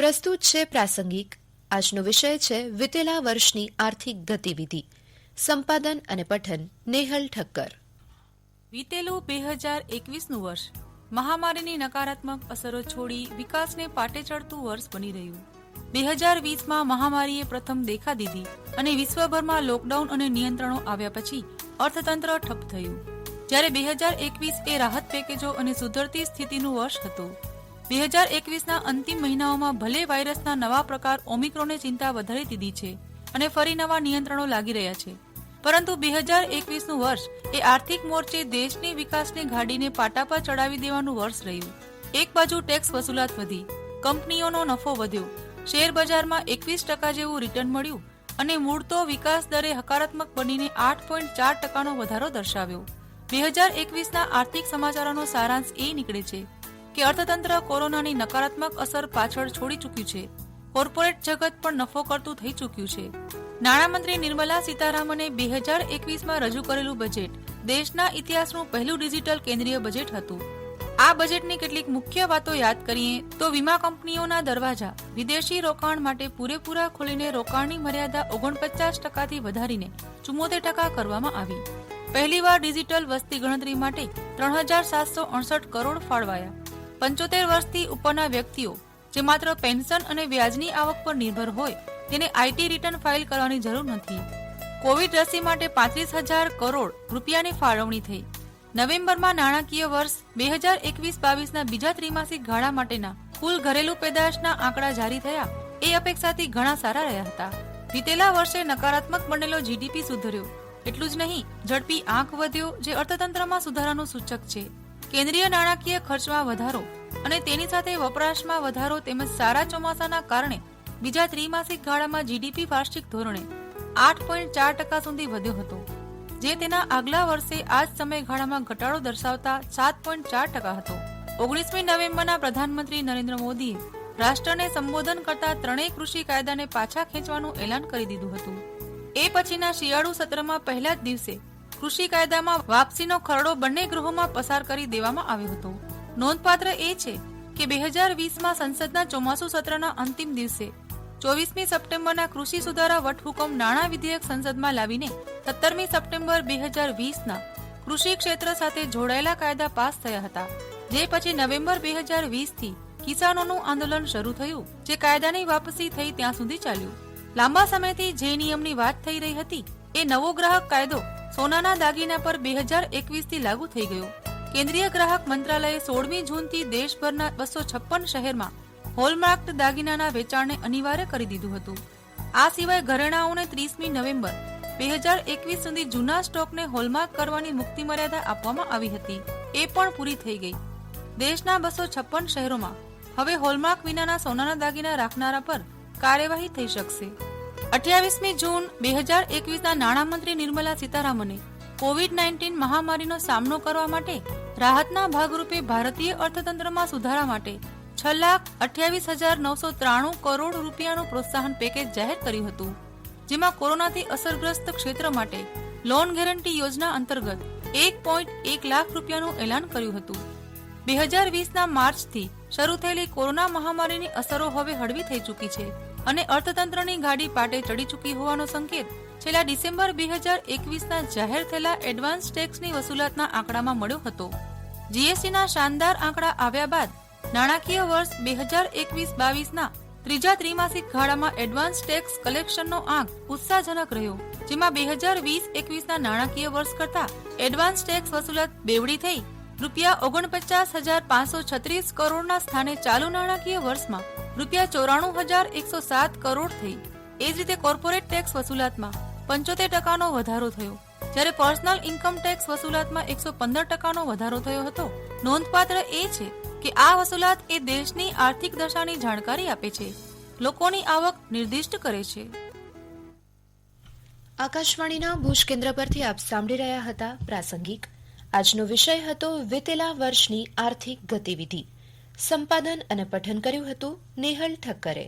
પ્રસ્તુત છે પ્રાસંગિક. આજનો વિષય છે વિતેલા વર્ષની આર્થિક ગતિવિધિ. સંપાદન અને પઠન નેહલ ઠક્કર. વીતેલું 2021નું વર્ષ મહામારીની નકારાત્મક અસરો છોડી વિકાસને પાટે ચડતું વર્ષ બની રહ્યું. 2020માં મહામારીએ પ્રથમ દેખા દીધી અને વિશ્વભરમાં લોકડાઉન અને નિયંત્રણો આવ્યા પછી અર્થતંત્ર ઠપ થયું. જ્યારે 2021 એ રાહત પેકેજો અને સુધરતી સ્થિતિનું વર્ષ હતું. 2021ના અંતિમ મહિનાઓમાં ભલે વાયરસના નવા પ્રકાર ઓમિક્રોને ચિંતા વધારી દીધી છે અને ફરી નવા નિયંત્રણો લાગી રહ્યા છે, પરંતુ 2021નું વર્ષ એ આર્થિક મોરચે દેશની વિકાસની ગાડીને પાટા પર ચડાવી દેવાનું વર્ષ રહ્યું. એક બાજુ ટેક્સ વસૂલાત વધી, કંપનીઓનો નફો વધ્યો, શેર બજારમાં 21% જેવું રિટર્ન મળ્યું અને મૂળ તો વિકાસ દરે હકારાત્મક બનીને 8.4%નો વધારો દર્શાવ્યો. 2021ના આર્થિક સમાચારોનો સારાંશ એ નીકળે છે કે અર્થતંત્ર કોરોનાની નકારાત્મક અસર પાછળ છોડી ચૂક્યું છે. કોર્પોરેટ જગત પણ નફો કરતું થઈ ચૂક્યું છે. નાણામંત્રી નિર્મલા સીતારામને 2021માં રજૂ કરેલું બજેટ દેશના ઇતિહાસનું પહેલું ડિજિટલ કેન્દ્રીય બજેટ હતું. આ બજેટની કેટલીક મુખ્ય વાતો યાદ કરીએ તો વીમા કંપનીઓના દરવાજા વિદેશી રોકાણ માટે પૂરેપૂરા ખોલીને રોકાણની મર્યાદા 49%થી વધારીને 74% કરવામાં આવી. પહેલીવાર ડિજિટલ વસ્તી ગણતરી માટે 3,768 કરોડ ફાળવાયા. 75 વર્ષથી ઉપરના વ્યક્તિઓ જે માત્ર પેન્શન અને વ્યાજની આવક પર નિર્ભર હોય તેને આઈટી રિટર્ન ફાઇલ કરવાની જરૂર નથી. કોવિડ રસી માટે 35,000 કરોડ રૂપિયાની ફાળવણી થઈ. નવેમ્બરમાં નાણાકીય વર્ષ 2021-22ના બીજા ત્રિમાસિક ગાળા માટેના કુલ ઘરેલું પેદાશના આંકડા જારી થયા એ અપેક્ષાથી ઘણા સારા રહ્યા હતા. વીતેલા વર્ષે નકારાત્મક બનેલો જીડીપી સુધર્યો. એટલું જ નહીં, ઝડપી આંક વધ્યો જે અર્થતંત્રમાં સુધારાનું સૂચક છે. કેન્દ્રીય નાણાકીય ખર્ચમાં વધારો અને તેની સાથે વપરાશમાં વધારો તેમજ સારા ચોમાસાના કારણે બીજા ત્રિમાસિક ગાળામાં જીડીપી વાર્ષિક ધોરણે 8.4% સુધી વધ્યો હતો, જે તેના આગલા વર્ષે આ જ સમયગાળામાં ઘટાડો દર્શાવતા 7.4% હતો. 19મી નવેમ્બરના પ્રધાનમંત્રી નરેન્દ્ર મોદીએ રાષ્ટ્રને સંબોધન કરતા ત્રણેય કૃષિ કાયદાને પાછા ખેંચવાનું એલાન કરી દીધું હતું. એ પછીના શિયાળુ સત્રમાં પહેલા જ દિવસે કૃષિ કાયદામાં વાપસીનો ખરડો બંને ગૃહોમાં પસાર કરી દેવામાં આવ્યો હતો. નોંધપાત્ર એ છે કે 2020માં સંસદના ચોમાસુ સત્રના અંતિમ દિવસે 24મી સપ્ટેમ્બરના કૃષિ સુધારા વટહુકમ નાણાં વિધેયક સંસદમાં લાવીને 17મી સપ્ટેમ્બર 2020ના કૃષિ ક્ષેત્ર સાથે જોડાયેલા કાયદા પાસ થયા હતા, જે પછી નવેમ્બર 2020થી કિસાનોનું આંદોલન શરૂ થયું, જે કાયદાની વાપસી થઈ ત્યાં સુધી ચાલ્યું. લાંબા સમયથી જે નિયમની વાત થઈ રહી હતી એ નવો ગ્રાહક કાયદો સોનાના દાગીના પર 2021થી લાગુ થઈ ગયો. કેન્દ્રીય ગ્રાહક મંત્રાલયે 16મી જૂનથી દેશભરના 256 શહેરમાં હોલમાર્ક દાગીનાના વેચાણને અનિવાર્ય કરી દીધું હતું. આ સિવાય ઘરેણાઓને 30મી નવેમ્બર 2021 સુધી જૂના સ્ટોકને હોલમાર્ક કરવાની મુક્તિ મર્યાદા આપવામાં આવી હતી, એ પણ પૂરી થઈ ગઈ. દેશના 256 શહેરોમાં હવે હોલમાર્ક વિનાના સોનાના દાગીના રાખનારા પર કાર્યવાહી થઈ શકશે. 28મી જૂન 2021ના નાણામંત્રી નિર્મલા સીતારામને કોવિડ-19 મહામારીનો સામનો કરવા માટે રાહતના ભાગરૂપે ભારતીય અર્થતંત્રમાં સુધારા માટે 6,28,993 કરોડ રૂપિયાનું પ્રોત્સાહન પેકેજ જાહેર કર્યું હતું, જેમાં કોરોનાથી અસરગ્રસ્ત ક્ષેત્ર માટે લોન ગેરંટી યોજના અંતર્ગત 1.1 લાખ રૂપિયાનું એલાન કર્યું હતું. 2020ના માર્ચથી શરૂ થયેલી કોરોના મહામારીની અસરો હવે હળવી થઈ ચૂકી છે અને અર્થતંત્રની ગાડી પાટે ચડી ચૂકી હોવાનો સંકેત છેલ્લા ડિસેમ્બર 2021ના જાહેર થયેલા એડવાન્સ ટેક્સની વસૂલાતના આંકડામાં મળ્યો હતો. જીએસટીના શાનદાર આંકડા આવ્યા બાદ નાણાકીય વર્ષ 2021-22ના ત્રીજા ત્રિમાસિક ગાળામાં એડવાન્સ ટેક્સ કલેક્શનનો આંક ઉત્સાહજનક રહ્યો, જેમાં 2020-21ના નાણાકીય વર્ષ કરતા એડવાન્સ ટેક્સ વસૂલાત બેવડી થઈ ₹49,536 કરોડના સ્થાને ચાલુ નાણાકીય વર્ષમાં ₹94,107 કરોડ થઈ. એ જ રીતે કોર્પોરેટ ટેક્સ વસૂલાતમાં 75%નો વધારો થયો, જ્યારે પર્સનલ ઇન્કમ ટેક્સ વસૂલાતમાં 115%નો વધારો થયો હતો. નોંધપાત્ર એ છે કે આ વસૂલાત એ દેશની આર્થિક દશાની જાણકારી આપે છે, લોકોની આવક નિર્દિષ્ટ કરે છે. આકાશવાણીના ભુજ કેન્દ્ર પરથી આપ સાંભળી રહ્યા હતા પ્રાસંગિક. આજનો વિષય હતો વિતેલા વર્ષની આર્થિક ગતિવિધિ. સંપાદન અને પઠન કર્યું હતું નેહલ ઠક્કરે.